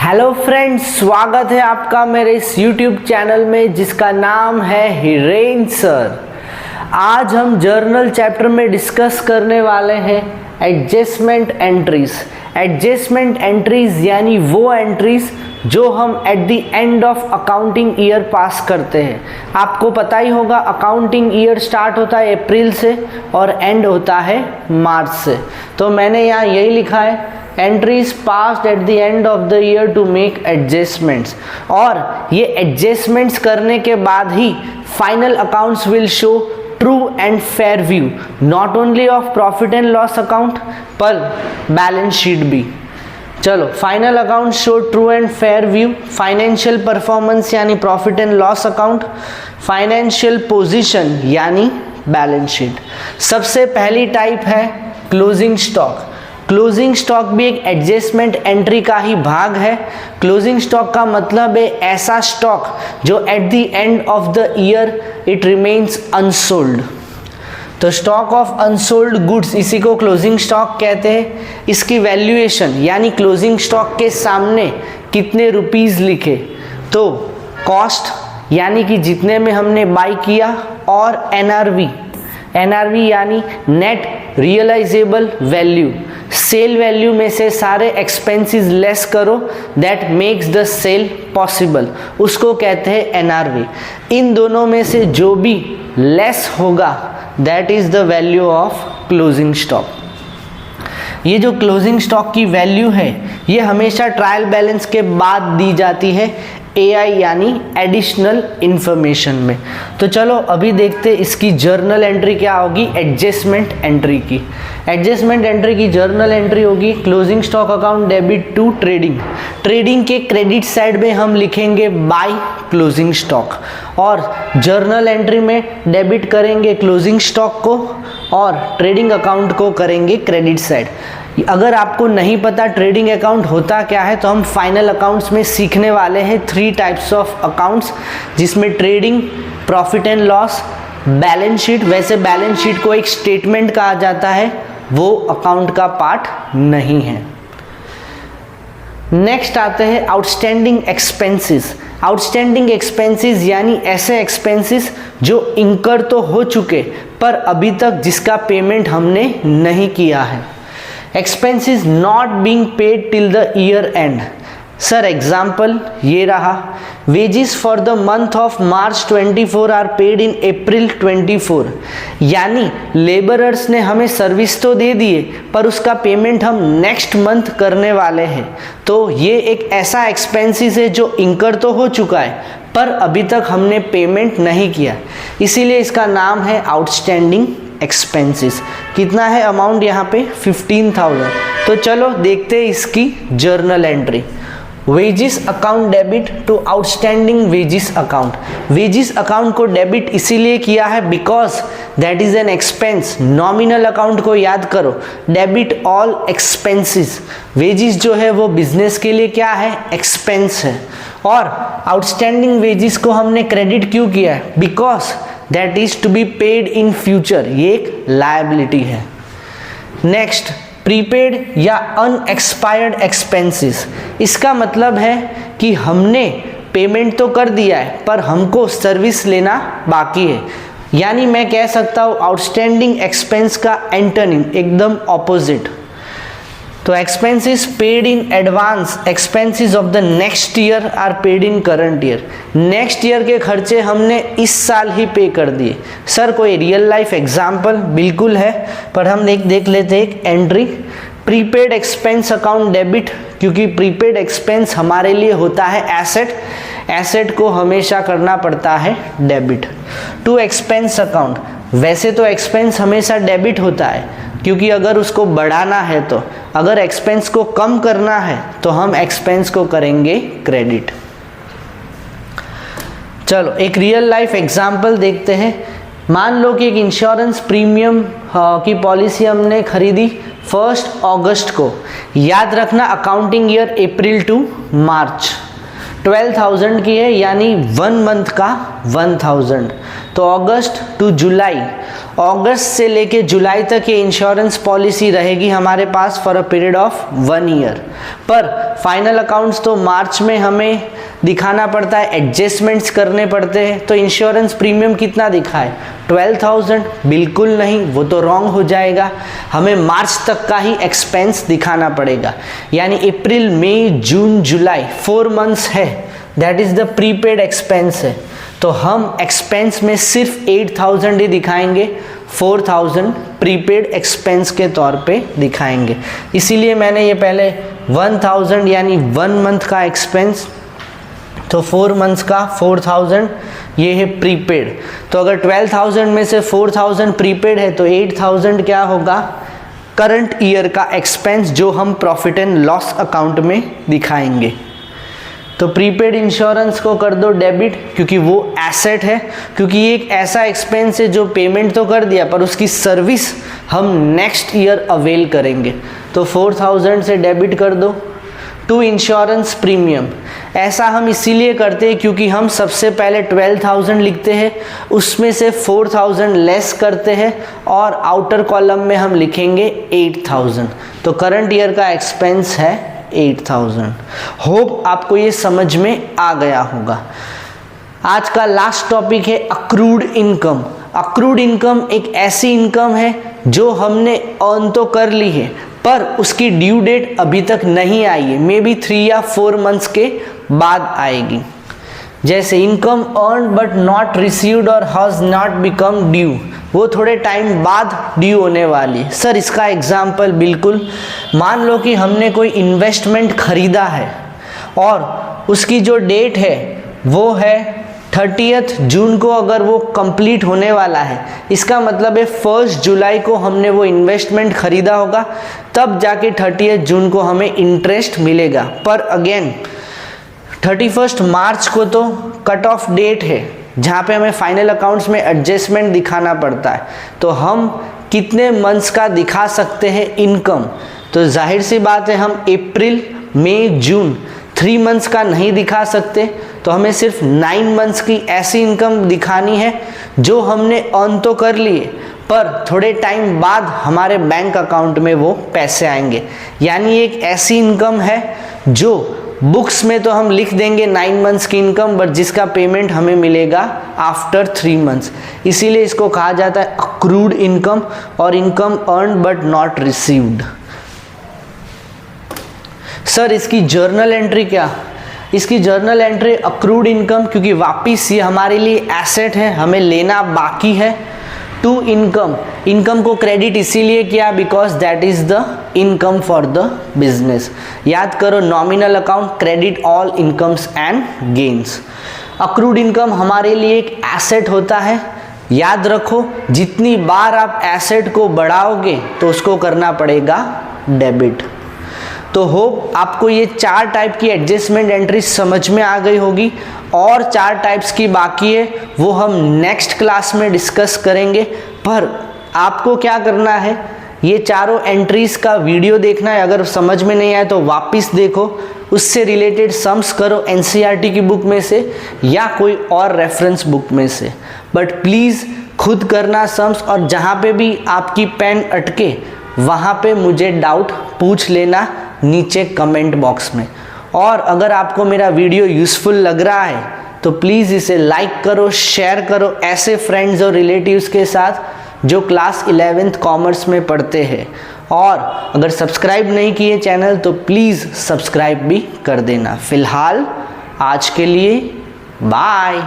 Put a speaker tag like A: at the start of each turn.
A: Hello friends, स्वागत है आपका मेरे इस YouTube चैनल में जिसका नाम है हिरेन सर। आज हम जर्नल चैप्टर में डिस्कस करने वाले हैं एडजस्टमेंट एंट्रीज। एडजस्टमेंट एंट्रीज यानी वो एंट्रीज जो हम at the end of accounting year pass करते हैं। आपको पता ही होगा अकाउंटिंग ईयर स्टार्ट होता है अप्रैल से और एंड होता है मार्च से। तो मैंने यहाँ यही लिखा है entries passed at the end of the year to make adjustments, और ये एडजस्टमेंट्स करने के बाद ही final accounts will show true and fair view not only of profit and loss account पर बैलेंस शीट भी। चलो, final account show true and fair view, financial performance यानी profit and loss account, financial position यानी balance sheet. सबसे पहली type है closing stock. Closing stock भी एक एडजस्टमेंट एंट्री का ही भाग है। क्लोजिंग स्टॉक का मतलब है ऐसा स्टॉक जो eight the end of the year it remains unsold. तो स्टॉक ऑफ अनसोल्ड गुड्स, इसी को क्लोजिंग स्टॉक कहते हैं। इसकी वैल्यूएशन यानी क्लोजिंग स्टॉक के सामने कितने रुपीस लिखे, तो कॉस्ट यानी कि जितने में हमने बाई किया, और एनआरवी यानी net realisable value, sale value में से सारे एक्सपेंसेस लेस करो that makes the sale possible, उसको कहते हैं एनआरवी। इन दोनों में से जो भी लेस होगा that is the value of closing stock. ये जो क्लोजिंग स्टॉक की वैल्यू है ये हमेशा ट्रायल बैलेंस के बाद दी जाती है एआई यानी एडिशनल इंफॉर्मेशन में। तो चलो अभी देखते इसकी जर्नल एंट्री क्या होगी एडजस्टमेंट एंट्री की। एडजस्टमेंट एंट्री की जर्नल एंट्री होगी closing stock account debit to trading. Trading के क्रेडिट साइड में हम लिखेंगे बाय क्लोजिंग स्टॉक, और जर्नल एंट्री में डेबिट करेंगे क्लोजिंग स्टॉक को और ट्रेडिंग अकाउंट को करेंगे क्रेडिट साइड। अगर आपको नहीं पता ट्रेडिंग अकाउंट होता क्या है तो हम फाइनल अकाउंट्स में सीखने वाले हैं 3 टाइप्स ऑफ अकाउंट्स, जिसमें trading, profit and loss, balance sheet. वैसे बैलेंस शीट को एक स्टेटमेंट कहा जाता है, वो अकाउंट का पार्ट नहीं है। नेक्स्ट आते हैं आउटस्टैंडिंग एक्सपेंसेस। आउटस्टैंडिंग एक्सपेंसेस यानी ऐसे एक्सपेंसेस जो इंकर तो हो चुके पर अभी तक जिसका पेमेंट हमने नहीं किया है। Expenses not being paid till the year end. Sir example ये रहा, wages for the month of March 24 are paid in April 24, यानी लेबरर्स ने हमें सर्विस तो दे दिए पर उसका पेमेंट हम नेक्स्ट मंथ करने वाले हैं। तो ये एक ऐसा एक्सपेंसेस है जो इंकर तो हो चुका है पर अभी तक हमने पेमेंट नहीं किया, इसीलिए इसका नाम है आउटस्टैंडिंग एक्सपेंसेस। कितना है अमाउंट यहाँ पे 15,000। तो चलो देखते हैं इसकी journal entry. Wages account debit to outstanding wages account. Wages account को डेबिट इसीलिए किया है because that is an expense. Nominal account को याद करो, डेबिट ऑल एक्सपेंसेस। वेजिस जो है वो बिजनेस के लिए क्या है, एक्सपेंस है। और आउटस्टैंडिंग वेजिस को हमने क्रेडिट क्यों किया है, because that is to be paid in future, ये एक लायबिलिटी है। नेक्स्ट, प्रीपेड या अनएक्सपायर्ड एक्सपेंसेस। इसका मतलब है कि हमने पेमेंट तो कर दिया है पर हमको सर्विस लेना बाकी है, यानी मैं कह सकता हूँ आउटस्टैंडिंग एक्सपेंस का एंटोनिम एकदम ऑपोजिट। तो expenses paid in advance, expenses of the next year are paid in current year. Next year के खर्चे हमने इस साल ही पे कर दिए। सर कोई रियल लाइफ एग्जाम्पल? बिल्कुल है, पर हम देख लेते एक entry. Prepaid expense account debit, क्योंकि प्रीपेड एक्सपेंस हमारे लिए होता है एसेट, एसेट को हमेशा करना पड़ता है डेबिट। टू एक्सपेंस अकाउंट, वैसे तो एक्सपेंस हमेशा डेबिट होता है क्योंकि अगर उसको बढ़ाना है तो, अगर एक्सपेंस को कम करना है तो हम एक्सपेंस को करेंगे क्रेडिट। चलो एक रियल लाइफ एग्जांपल देखते हैं। मान लो कि एक इंश्योरेंस प्रीमियम की पॉलिसी हमने खरीदी 1 अगस्त को। याद रखना अकाउंटिंग ईयर अप्रैल टू मार्च। 12,000 की है, यानी 1 मंथ का 1,000। तो अगस्त टू जुलाई, अगस्त से लेके जुलाई तक ये इंश्योरेंस पॉलिसी रहेगी हमारे पास for a period of 1 year. पर फाइनल अकाउंट्स तो मार्च में हमें दिखाना पड़ता है, एडजस्टमेंट्स करने पड़ते हैं। तो इंश्योरेंस प्रीमियम कितना दिखाए, 12,000? बिल्कुल नहीं, वो तो रॉन्ग हो जाएगा। हमें मार्च तक का ही एक्सपेंस दिखाना पड़ेगा, यानी अप्रैल मई जून जुलाई 4 मंथ्स है, that is the prepaid expense है। तो हम एक्सपेंस में सिर्फ 8,000 ही दिखाएंगे, 4,000 प्रीपेड एक्सपेंस के तौर पे दिखाएंगे। इसीलिए मैंने ये पहले 1,000 यानी 1 मंथ का एक्सपेंस, तो 4 मंथ्स का 4,000 ये है प्रीपेड। तो अगर 12,000 में से 4,000 प्रीपेड है तो 8,000 क्या होगा, करंट ईयर का एक्सपेंस जो हम प्रॉफिट एंड लॉस अकाउंट में दिखाएंगे। तो प्रीपेड इंश्योरेंस को कर दो डेबिट, क्योंकि वो एसेट है, क्योंकि ये एक ऐसा एक्सपेंस है जो पेमेंट तो कर दिया पर उसकी सर्विस हम नेक्स्ट ईयर अवेल करेंगे। तो 4,000 से डेबिट कर दो। टू इंश्योरेंस प्रीमियम, ऐसा हम इसीलिए करते हैं क्योंकि हम सबसे पहले 12,000 लिखते हैं, उसमें से 4,000 लेस करते हैं और आउटर कॉलम में हम लिखेंगे 8,000। तो करंट ईयर का एक्सपेंस है 8,000। होप आपको ये समझ में आ गया होगा। आज का लास्ट टॉपिक है अक्रूड इनकम। अक्रूड इनकम एक ऐसी इनकम है जो हमने अर्न तो कर ली है पर उसकी ड्यू डेट अभी तक नहीं आई है, मे बी 3 या 4 मंथ्स के बाद आएगी। जैसे income earn but not received और हैज नॉट बिकम ड्यू, वो थोड़े टाइम बाद ड्यू होने वाली है। सर इसका एग्जाम्पल, बिल्कुल मान लो कि हमने कोई इन्वेस्टमेंट खरीदा है और उसकी जो डेट है वो है 30 जून को, अगर वो कंप्लीट होने वाला है, इसका मतलब है 1 जुलाई को हमने वो इन्वेस्टमेंट खरीदा होगा, तब जाके 30 जून को हमें इंटरेस्ट मिलेगा। पर अगेन 31 मार्च को तो कट ऑफ डेट है जहाँ पे हमें फाइनल अकाउंट्स में एडजस्टमेंट दिखाना पड़ता है। तो हम कितने मंथ्स का दिखा सकते हैं इनकम, तो जाहिर सी बात है हम अप्रैल मई जून 3 मंथ्स का नहीं दिखा सकते। तो हमें सिर्फ 9 मंथ्स की ऐसी इनकम दिखानी है जो हमने अर्न तो कर लिए पर थोड़े टाइम बाद हमारे बैंक अकाउंट में वो पैसे आएंगे। यानी एक ऐसी इनकम है जो बुक्स में तो हम लिख देंगे 9 मंथ्स की इनकम, बट जिसका पेमेंट हमें मिलेगा आफ्टर 3 मंथ्स। इसीलिए इसको कहा जाता है अक्रूड इनकम और income earn but not received. Sir इसकी जर्नल एंट्री क्या, इसकी जर्नल एंट्री अक्रूड इनकम, क्योंकि वापिस ये हमारे लिए एसेट है, हमें लेना बाकी है। टू इनकम, इनकम को क्रेडिट इसीलिए किया because that is the income for the business. याद करो, nominal account credit all incomes and gains. Accrued income हमारे लिए एक एसेट होता है। याद रखो, जितनी बार आप एसेट को बढ़ाओगे तो उसको करना पड़ेगा डेबिट। तो होप आपको ये 4 टाइप की एडजस्टमेंट एंट्री समझ में आ गई होगी, और 4 टाइप्स की बाकी है, वो हम नेक्स्ट क्लास में डिस्कस करेंगे। पर आपको क्या करना है, ये चारों एंट्रीज का वीडियो देखना है। अगर समझ में नहीं आए तो वापस देखो, उससे रिलेटेड सम्स करो एनसीईआरटी की बुक में से या कोई और रेफरेंस बुक में से। बट प्लीज़ खुद करना सम्स, और जहाँ पे भी आपकी पेन अटके वहाँ पे मुझे डाउट पूछ लेना नीचे कमेंट बॉक्स में। और अगर आपको मेरा वीडियो यूज़फुल लग रहा है तो प्लीज़ इसे लाइक करो, शेयर करो ऐसे फ्रेंड्स और रिलेटिव्स के साथ जो क्लास 11th कॉमर्स में पढ़ते हैं। और अगर सब्सक्राइब नहीं किए चैनल तो प्लीज़ सब्सक्राइब भी कर देना। फ़िलहाल आज के लिए बाय।